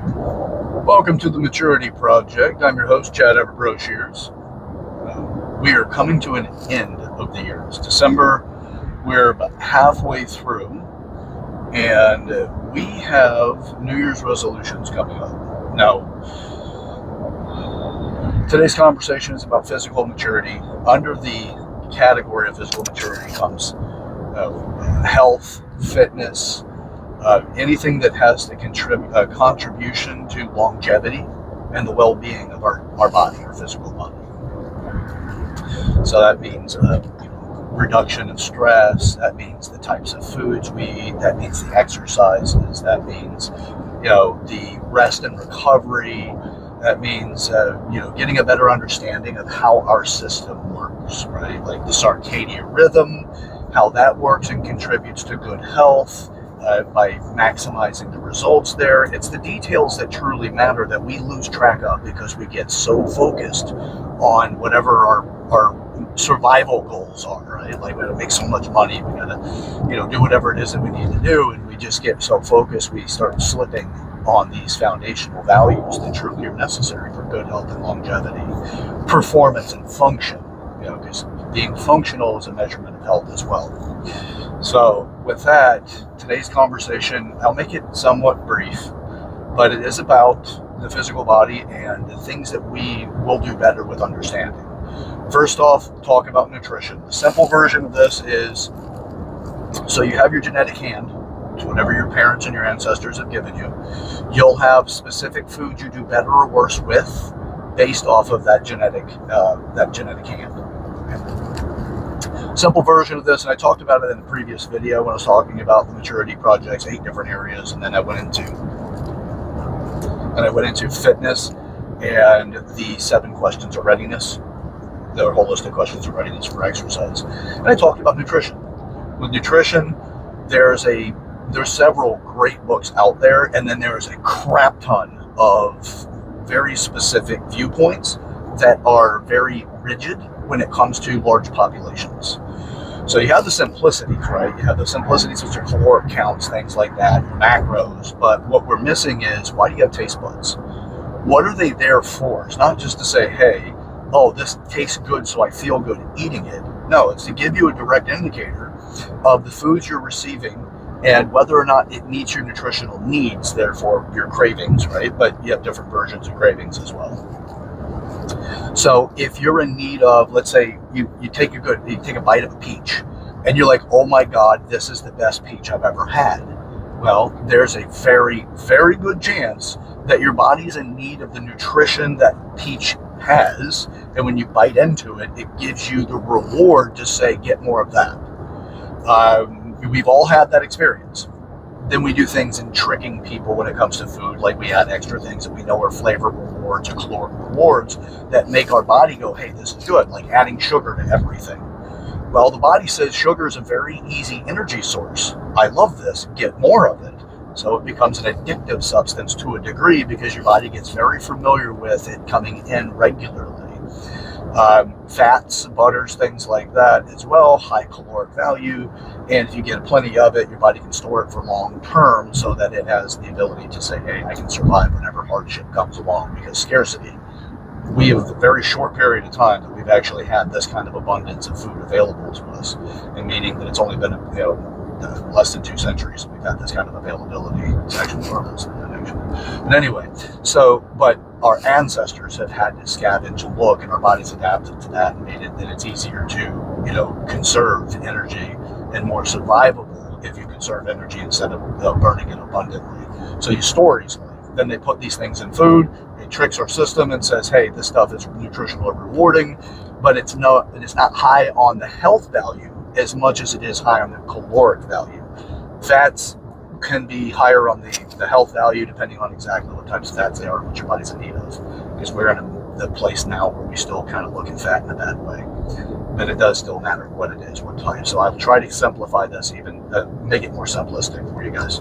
Welcome to the Maturity Project. I'm your host, Chad Everbroshiers. We are coming to an end of the year. It's December. We're about halfway through, and we have New Year's resolutions coming up. Now, today's conversation is about physical maturity. Under the category of physical maturity comes health, fitness, anything that has the contribution to longevity and the well-being of our body, our physical body. So that means reduction of stress. That means the types of foods we eat. That means the exercises. That means the rest and recovery. That means getting a better understanding of how our system works, right? Like the circadian rhythm, how that works and contributes to good health. By maximizing the results there. It's the details that truly matter that we lose track of because we get so focused on whatever our survival goals are, right? Like we gotta make so much money, we gotta, do whatever it is that we need to do, and we just get so focused we start slipping on these foundational values that truly are necessary for good health and longevity, performance and function, because being functional is a measurement of health as well. So with that, today's conversation, I'll make it somewhat brief, but it is about the physical body and the things that we will do better with understanding. First off, talk about nutrition. The simple version of this is, so you have your genetic hand, to whatever your parents and your ancestors have given you. You'll have specific foods you do better or worse with based off of that genetic hand. Simple version of this, and I talked about it in the previous video when I was talking about the maturity projects, 8 different areas, and then I went into fitness and the 7 questions of readiness, the holistic questions of readiness for exercise. And I talked about nutrition. With nutrition, there's several great books out there, and then there's a crap ton of very specific viewpoints that are very rigid when it comes to large populations. So you have the simplicities, right? You have the simplicities which are caloric counts, things like that, macros. But what we're missing is, why do you have taste buds? What are they there for? It's not just to say, hey, this tastes good so I feel good eating it. No, it's to give you a direct indicator of the foods you're receiving and whether or not it meets your nutritional needs, therefore your cravings, right? But you have different versions of cravings as well. So if you're in need of, let's say you take a bite of a peach and you're like, oh my God, this is the best peach I've ever had. Well, there's a very, very good chance that your body's in need of the nutrition that peach has. And when you bite into it, it gives you the reward to say, get more of that. We've all had that experience. Then we do things in tricking people when it comes to food, like we add extra things that we know are flavor rewards or caloric rewards that make our body go, hey, this is good, like adding sugar to everything. Well, the body says sugar is a very easy energy source. I love this, get more of it. So it becomes an addictive substance to a degree because your body gets very familiar with it coming in regularly. Fats, butters, things like that as well, high caloric value. And if you get plenty of it, your body can store it for long term so that it has the ability to say, hey, I can survive whenever hardship comes along, because scarcity. We have a very short period of time that we've actually had this kind of abundance of food available to us, and meaning that it's only been less than 2 centuries we've had this kind of availability. It's actually more or less than that, actually. But anyway, but our ancestors have had to scavenge and look, and our bodies adapted to that and made it that it's easier to conserve energy and more survivable if you conserve energy instead of burning it abundantly. So you store easily. Then they put these things in food. It tricks our system and says, hey, this stuff is nutritionally rewarding, but it's not high on the health value as much as it is high on the caloric value. Fats can be higher on the health value depending on exactly what types of fats they are and what your body's in need of. Because we're in the place now where we still kind of look at fat in a bad way. But it does still matter what it is, what type. So I'll try to simplify this, even make it more simplistic for you guys.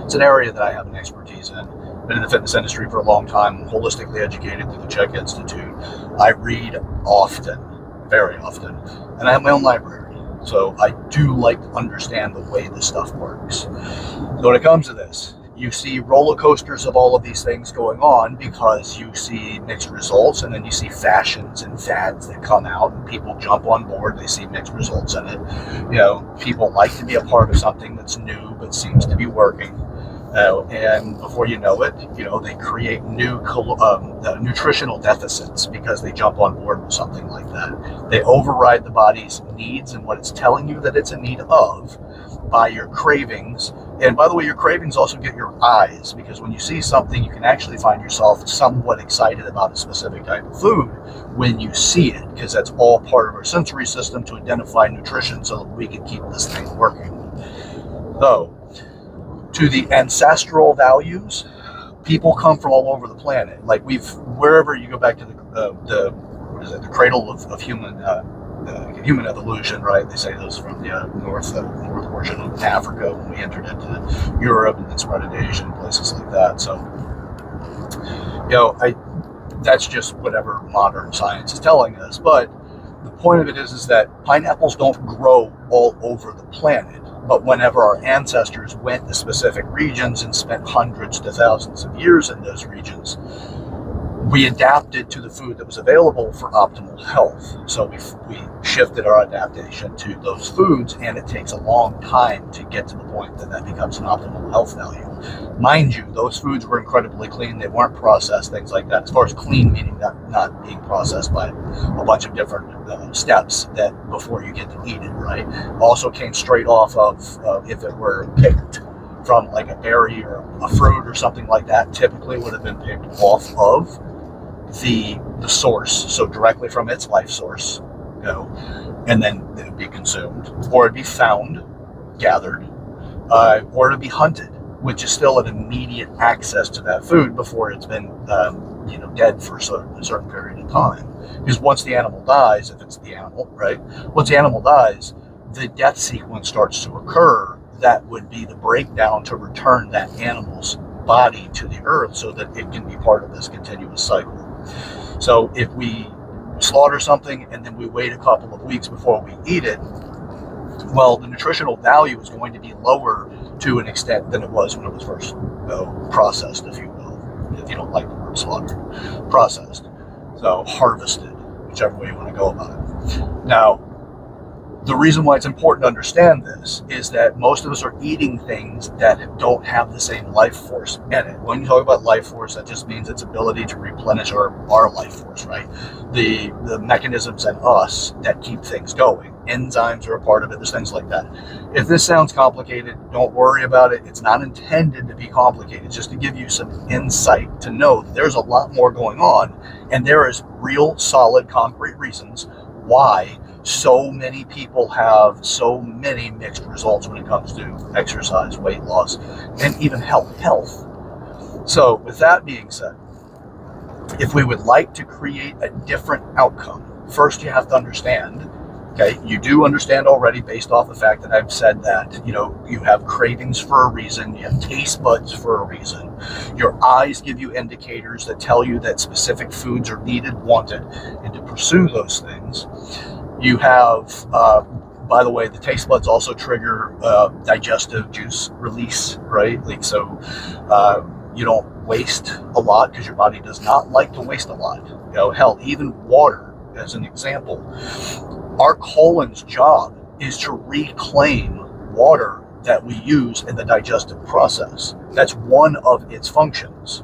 It's an area that I have an expertise in. Been in the fitness industry for a long time, holistically educated through the Czech Institute. I read often, very often, and I have my own library. So I do like to understand the way this stuff works. So when it comes to this, you see roller coasters of all of these things going on because you see mixed results, and then you see fashions and fads that come out and people jump on board. They see mixed results in it. People like to be a part of something that's new but seems to be working. And before you know it, they create new nutritional deficits because they jump on board with something like that. They override the body's needs and what it's telling you that it's in need of by your cravings. And by the way, your cravings also get your eyes, because when you see something, you can actually find yourself somewhat excited about a specific type of food when you see it, because that's all part of our sensory system to identify nutrition so that we can keep this thing working. So, to the ancestral values, people come from all over the planet. Like wherever you go back to the cradle of human human evolution, right? They say those from the north portion of Africa when we entered into Europe and then spread into Asia and places like that. So, that's just whatever modern science is telling us. But the point of it is that pineapples don't grow all over the planet. But whenever our ancestors went to specific regions and spent hundreds to thousands of years in those regions, we adapted to the food that was available for optimal health. So we shifted our adaptation to those foods, and it takes a long time to get to the point that becomes an optimal health value. Mind you, those foods were incredibly clean. They weren't processed, things like that. As far as clean, meaning that not being processed by a bunch of different steps that before you get to eat it, right? Also came straight off of if it were picked from like a berry or a fruit or something like that, typically would have been picked off of the source, so directly from its life source, and then it would be consumed, or it'd be found, gathered, or it'd be hunted, which is still an immediate access to that food before it's been, dead for a certain period of time. Because once the animal dies, if it's the animal, right? Once the animal dies, the death sequence starts to occur. That would be the breakdown to return that animal's body to the earth so that it can be part of this continuous cycle. So if we slaughter something and then we wait a couple of weeks before we eat it, well, the nutritional value is going to be lower to an extent than it was when it was first processed, if you will, if you don't like the word slaughtered, processed, so harvested, whichever way you want to go about it. Now, the reason why it's important to understand this is that most of us are eating things that don't have the same life force in it. When you talk about life force, that just means its ability to replenish our life force, right? The mechanisms in us that keep things going. Enzymes are a part of it. There's things like that. If this sounds complicated, don't worry about it. It's not intended to be complicated, just to give you some insight to know that there's a lot more going on, and there is real, solid, concrete reasons why so many people have so many mixed results when it comes to exercise, weight loss, and even health. So with that being said, if we would like to create a different outcome, first you have to understand, okay, you do understand already based off the fact that I've said that, you have cravings for a reason, you have taste buds for a reason. Your eyes give you indicators that tell you that specific foods are needed, wanted, and to pursue those things. You have, by the way, the taste buds also trigger digestive juice release, right? So you don't waste a lot because your body does not like to waste a lot. Hell, even water, as an example. Our colon's job is to reclaim water that we use in the digestive process. That's one of its functions.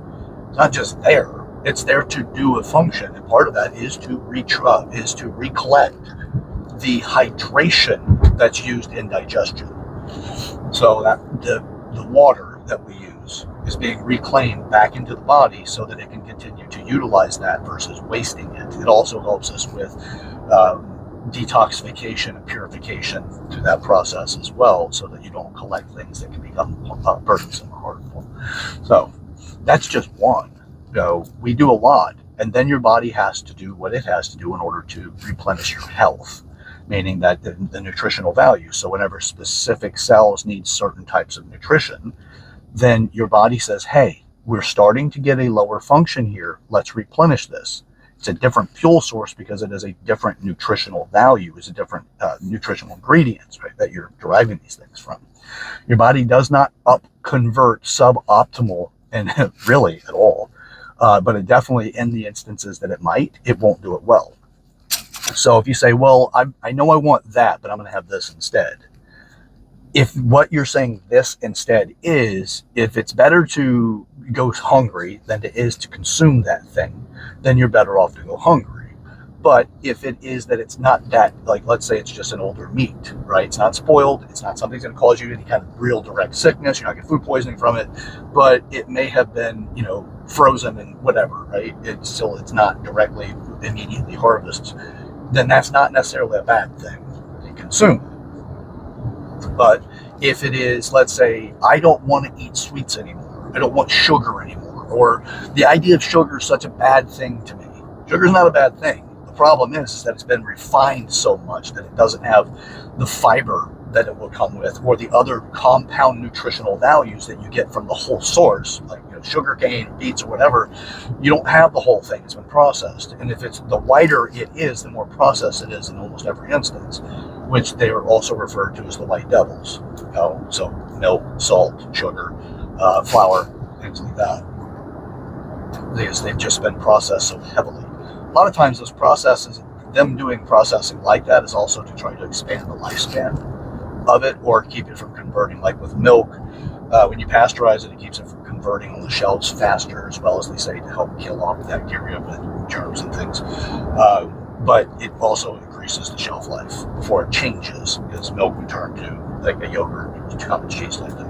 It's not just there. It's there to do a function, and part of that is to recollect the hydration that's used in digestion. So that the water that we use is being reclaimed back into the body so that it can continue to utilize that versus wasting it. It also helps us with detoxification and purification through that process as well, so that you don't collect things that can become burdensome or harmful. So that's just one. We do a lot, and then your body has to do what it has to do in order to replenish your health, meaning that the nutritional value. So whenever specific cells need certain types of nutrition, then your body says, hey, we're starting to get a lower function here. Let's replenish this. It's a different fuel source because it is a different nutritional value, it's a different nutritional ingredients, right, that you're deriving these things from. Your body does not up convert suboptimal and really at all. But it definitely, in the instances that it won't do it well. So if you say, well, I know I want that, but I'm going to have this instead. If what you're saying this instead is, if it's better to go hungry than it is to consume that thing, then you're better off to go hungry. But if it is that it's not that, like, let's say it's just an older meat, right? It's not spoiled. It's not something that's going to cause you any kind of real direct sickness. You're not getting food poisoning from it, but it may have been, frozen and whatever, right? It's not directly immediately harvested. Then that's not necessarily a bad thing to consume. But if it is, let's say, I don't want to eat sweets anymore. I don't want sugar anymore. Or the idea of sugar is such a bad thing to me. Sugar is not a bad thing. The problem is that it's been refined so much that it doesn't have the fiber that it will come with, or the other compound nutritional values that you get from the whole source, like sugar cane, beets, or whatever. You don't have the whole thing. It's been processed. And if it's the whiter it is, the more processed it is in almost every instance, which they are also referred to as the white devils. So milk, salt, sugar, flour, things like that. Because they've just been processed so heavily. A lot of times those processes, them doing processing like that is also to try to expand the lifespan of it or keep it from converting. Like with milk, when you pasteurize it, it keeps it from converting on the shelves faster, as well as they say to help kill off bacteria and germs and things. But it also increases the shelf life before it changes, because milk would turn to like a yogurt, cottage cheese type thing.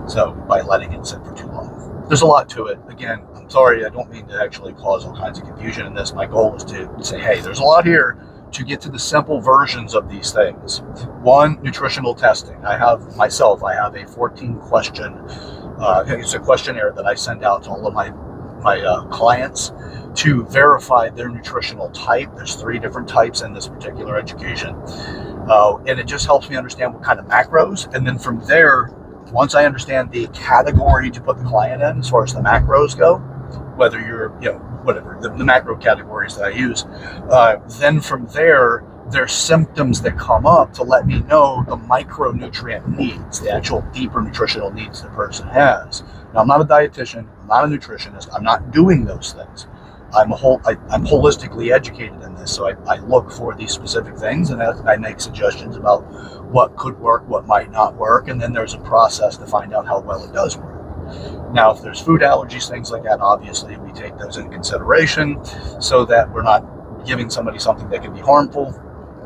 So by letting it sit for too long. There's a lot to it. Again, I'm sorry, I don't mean to actually cause all kinds of confusion in this. My goal is to say, hey, there's a lot here to get to the simple versions of these things. One, nutritional testing. I have a 14-question, it's a questionnaire that I send out to all of my clients to verify their nutritional type. There's 3 different types in this particular education. And it just helps me understand what kind of macros. And then from there, once I understand the category to put the client in, as far as the macros go, whether you're, whatever, the macro categories that I use, then from there, there's symptoms that come up to let me know the micronutrient needs, the actual deeper nutritional needs the person has. Now, I'm not a dietitian, I'm not a nutritionist, I'm not doing those things. I'm holistically educated in this, so I look for these specific things, and I make suggestions about what could work, what might not work, and then there's a process to find out how well it does work. Now, if there's food allergies, things like that, obviously we take those into consideration so that we're not giving somebody something that can be harmful.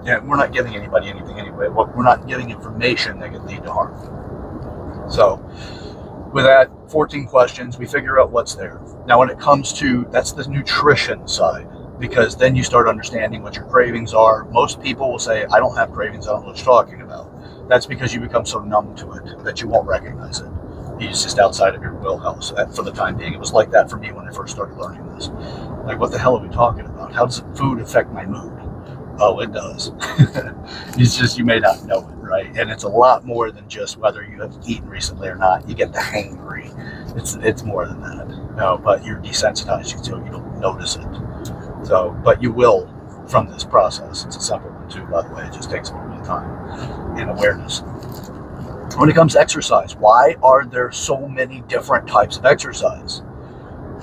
Yeah, we're not giving anybody anything anyway. We're not giving information that could lead to harm. So with that, 14 questions, we figure out what's there. Now, when it comes to, that's the nutrition side, because then you start understanding what your cravings are. Most people will say, I don't have cravings, I don't know what you're talking about. That's because you become so numb to it that you won't recognize it. It's just outside of your wheelhouse for the time being. It was like that for me when I first started learning this. Like, what the hell are we talking about? How does food affect my mood? Oh, it does. It's just you may not know it, right? And it's a lot more than just whether you have eaten recently or not. You get the hangry. It's more than that. No, but you're desensitized to it. You don't notice it. So, but you will from this process. It's a simple one too, by the way. It just takes a little bit of time and awareness. When it comes to exercise, why are there so many different types of exercise?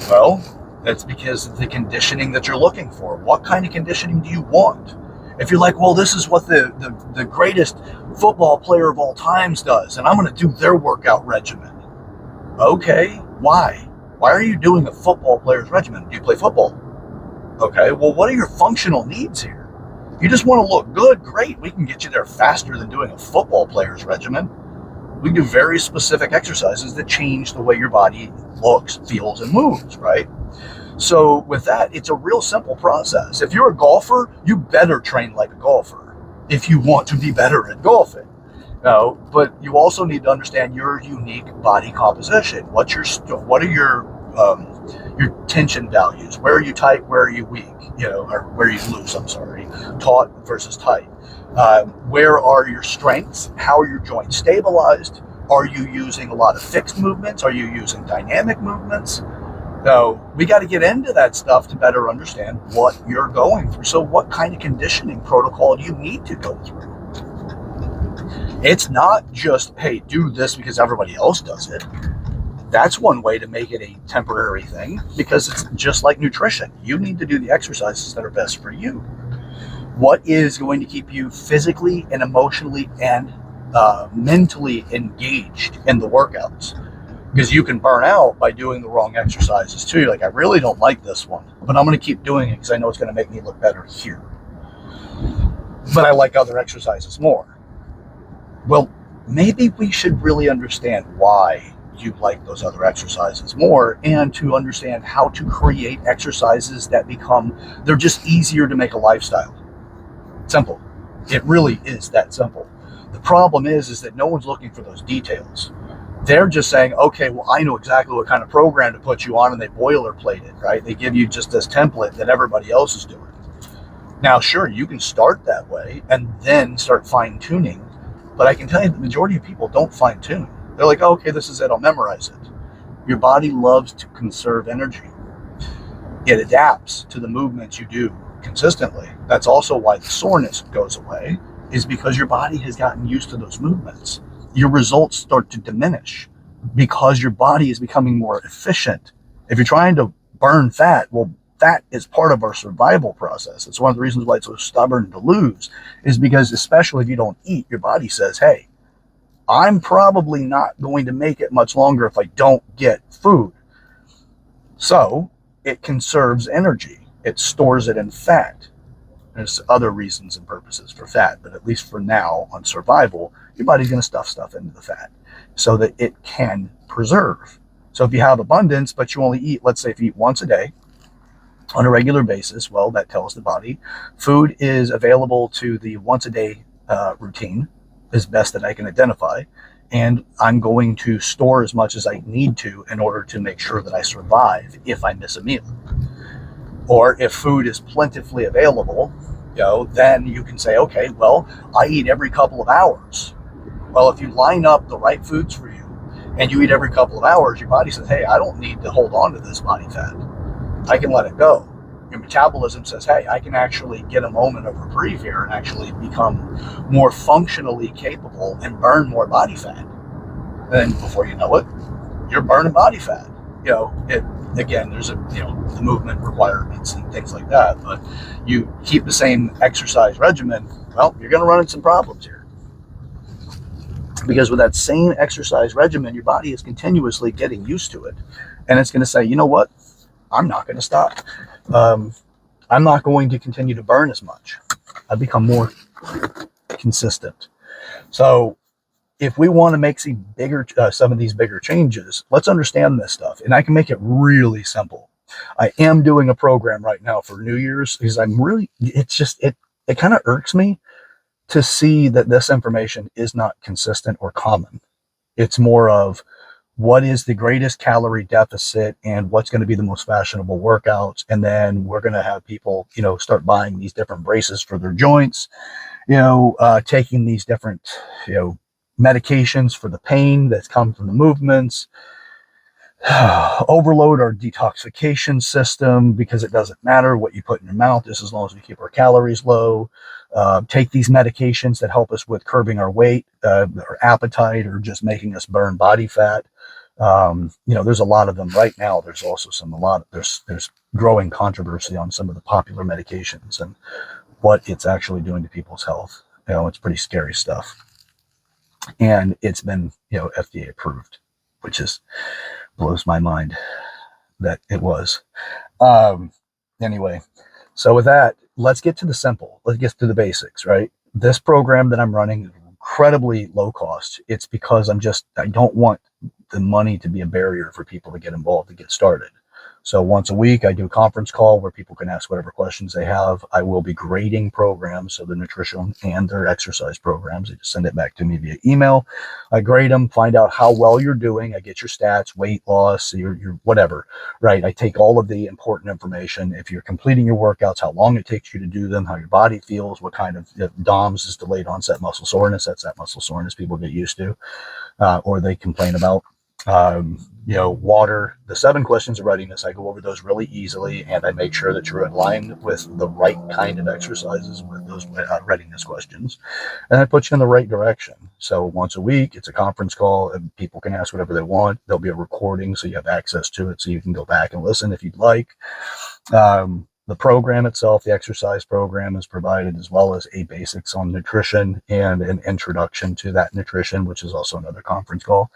Well, that's because of the conditioning that you're looking for. What kind of conditioning do you want? If you're like, well, this is what the greatest football player of all times does, and I'm going to do their workout regimen. Okay, why? Why are you doing a football player's regimen? Do you play football? Okay, well, what are your functional needs here? You just want to look good? Great, we can get you there faster than doing a football player's regimen. We do very specific exercises that change the way your body looks, feels, and moves, right? So with that, it's a real simple process. If you're a golfer, you better train like a golfer if you want to be better at golfing. But you also need to understand your unique body composition. What are your tension values? Where are you tight? Where are you weak? Or where are you loose? I'm sorry. Taut versus tight. Where are your strengths? How are your joints stabilized? Are you using a lot of fixed movements? Are you using dynamic movements? So we got to get into that stuff to better understand what you're going through. So what kind of conditioning protocol do you need to go through? It's not just, hey, do this because everybody else does it. That's one way to make it a temporary thing, because it's just like nutrition. You need to do the exercises that are best for you. What is going to keep you physically and emotionally and mentally engaged in the workouts? Because you can burn out by doing the wrong exercises too. You're like, I really don't like this one, but I'm going to keep doing it because I know it's going to make me look better here. But I like other exercises more. Well, maybe we should really understand why you like those other exercises more, and to understand how to create exercises that they're just easier to make a lifestyle. Simple. It really is that simple. The problem is that no one's looking for those details. They're just saying, okay, well, I know exactly what kind of program to put you on, and they boilerplate it, right? They give you just this template that everybody else is doing. Now, sure, you can start that way and then start fine-tuning, but I can tell you the majority of people don't fine-tune. They're like, oh, okay, this is it, I'll memorize it. Your body loves to conserve energy. It adapts to the movements you do consistently. That's also why the soreness goes away, is because your body has gotten used to those movements. Your results start to diminish because your body is becoming more efficient. If you're trying to burn fat, well, fat is part of our survival process. It's one of the reasons why it's so stubborn to lose, is because, especially if you don't eat, your body says, hey, I'm probably not going to make it much longer if I don't get food. So it conserves energy. It stores it in fat. There's other reasons and purposes for fat, but at least for now, on survival, your body's going to stuff into the fat so that it can preserve. So if you have abundance, but you only eat, let's say if you eat once a day on a regular basis, well, that tells the body food is available to the once a day routine as best that I can identify, and I'm going to store as much as I need to in order to make sure that I survive if I miss a meal. Or if food is plentifully available, then you can say, okay, well, I eat every couple of hours. Well, if you line up the right foods for you and you eat every couple of hours, your body says, hey, I don't need to hold on to this body fat. I can let it go. Your metabolism says, hey, I can actually get a moment of reprieve here and actually become more functionally capable and burn more body fat. And then before you know it, you're burning body fat. Again, there's the movement requirements and things like that, but you keep the same exercise regimen, well, you're going to run into some problems here. Because with that same exercise regimen, your body is continuously getting used to it. And it's going to say, you know what? I'm not going to stop. I'm not going to continue to burn as much. I become more consistent. So if we want to make some of these bigger changes, let's understand this stuff. And I can make it really simple. I am doing a program right now for New Year's because it kind of irks me to see that this information is not consistent or common. It's more of what is the greatest calorie deficit and what's going to be the most fashionable workouts. And then we're going to have people, start buying these different braces for their joints, taking these different, medications for the pain that's come from the movements, overload our detoxification system because it doesn't matter what you put in your mouth, just as long as we keep our calories low. Take these medications that help us with curbing our weight, our appetite, or just making us burn body fat. There's a lot of them right now. There's also there's growing controversy on some of the popular medications and what it's actually doing to people's health. It's pretty scary stuff. And it's been, FDA approved, which blows my mind that it was. Anyway, so with that, let's get to the simple. Let's get to the basics, right? This program that I'm running is incredibly low cost. It's because I don't want the money to be a barrier for people to get involved, to get started. So once a week, I do a conference call where people can ask whatever questions they have. I will be grading programs, so the nutrition and their exercise programs. They just send it back to me via email. I grade them, find out how well you're doing. I get your stats, weight loss, your whatever, right? I take all of the important information. If you're completing your workouts, how long it takes you to do them, how your body feels, what kind of DOMS is delayed onset muscle soreness. That's that muscle soreness people get used to, or they complain about. Water, the 7 questions of readiness, I go over those really easily, and I make sure that you're in line with the right kind of exercises with those readiness questions. And I put you in the right direction. So once a week, it's a conference call, and people can ask whatever they want. There'll be a recording, so you have access to it, so you can go back and listen if you'd like. The program itself, the exercise program, is provided, as well as a basics on nutrition and an introduction to that nutrition, which is also another conference call.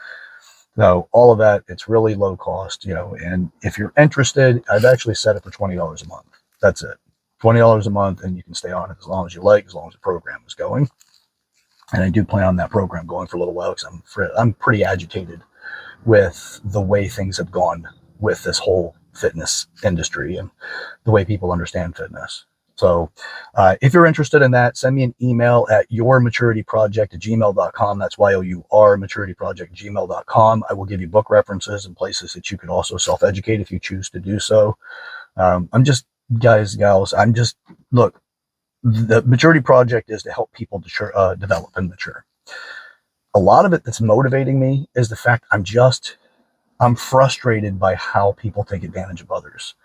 So all of that, it's really low cost, and if you're interested, I've actually set it for $20 a month. That's it. $20 a month, and you can stay on it as long as you like, as long as the program is going. And I do plan on that program going for a little while, because I'm pretty agitated with the way things have gone with this whole fitness industry and the way people understand fitness. So if you're interested in that, send me an email at yourmaturityproject@gmail.com. That's YOUR maturityproject@gmail.com. I will give you book references and places that you could also self-educate if you choose to do so. Look, the Maturity Project is to help people develop and mature. A lot of it that's motivating me is the fact I'm frustrated by how people take advantage of others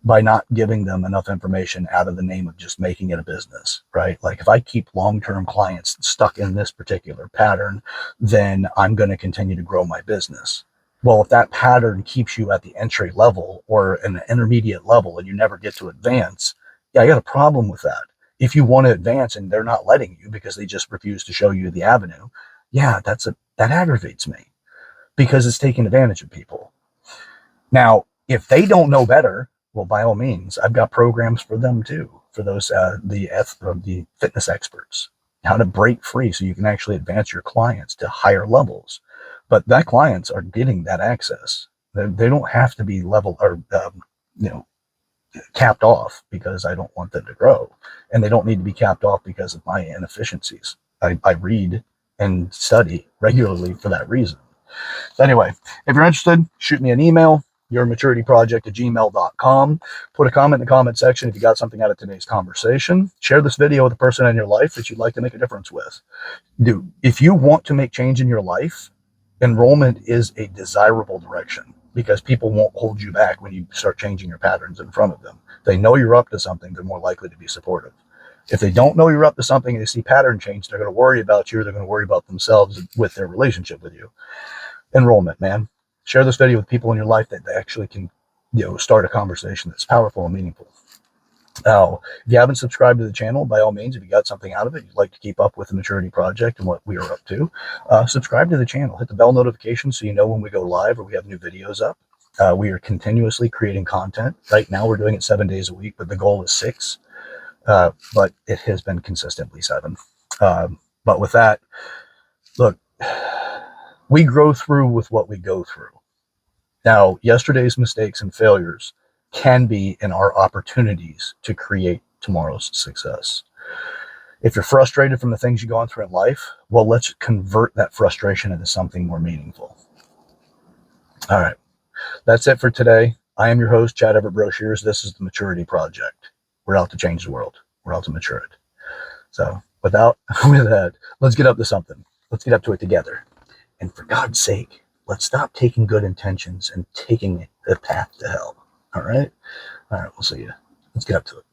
by not giving them enough information out of the name of just making it a business, right? Like, if I keep long-term clients stuck in this particular pattern, then I'm going to continue to grow my business. Well, if that pattern keeps you at the entry level or an intermediate level and you never get to advance, yeah, I got a problem with that. If you want to advance and they're not letting you because they just refuse to show you the avenue, yeah, that aggravates me, because it's taking advantage of people. Now, if they don't know better, well, by all means, I've got programs for them too, for those the fitness experts, how to break free so you can actually advance your clients to higher levels. But that clients are getting that access. They don't have to be level or capped off because I don't want them to grow, and they don't need to be capped off because of my inefficiencies. I read and study regularly for that reason. So anyway, if you're interested, shoot me an email, yourmaturityproject@gmail.com. Put a comment in the comment section if you got something out of today's conversation. Share this video with a person in your life that you'd like to make a difference with. Dude, if you want to make change in your life, enrollment is a desirable direction, because people won't hold you back when you start changing your patterns in front of them. They know you're up to something, they're more likely to be supportive. If they don't know you're up to something and they see pattern change, they're going to worry about you, or they're going to worry about themselves with their relationship with you. Enrollment, man. Share this video with people in your life that they actually can, start a conversation that's powerful and meaningful. Now, if you haven't subscribed to the channel, by all means, if you got something out of it, you'd like to keep up with the Maturity Project and what we are up to, subscribe to the channel. Hit the bell notification so you know when we go live or we have new videos up. We are continuously creating content. Right now, we're doing it 7 days a week, but the goal is 6. But it has been consistently 7. But with that, look, we grow through with what we go through. Now, yesterday's mistakes and failures can be in our opportunities to create tomorrow's success. If you're frustrated from the things you've gone through in life, well, let's convert that frustration into something more meaningful. All right. That's it for today. I am your host, Chad Everett Brochures. This is the Maturity Project. We're out to change the world. We're out to mature it. So with that, let's get up to something. Let's get up to it together. And for God's sake, let's stop taking good intentions and taking the path to hell. All right? All right, we'll see you. Let's get up to it.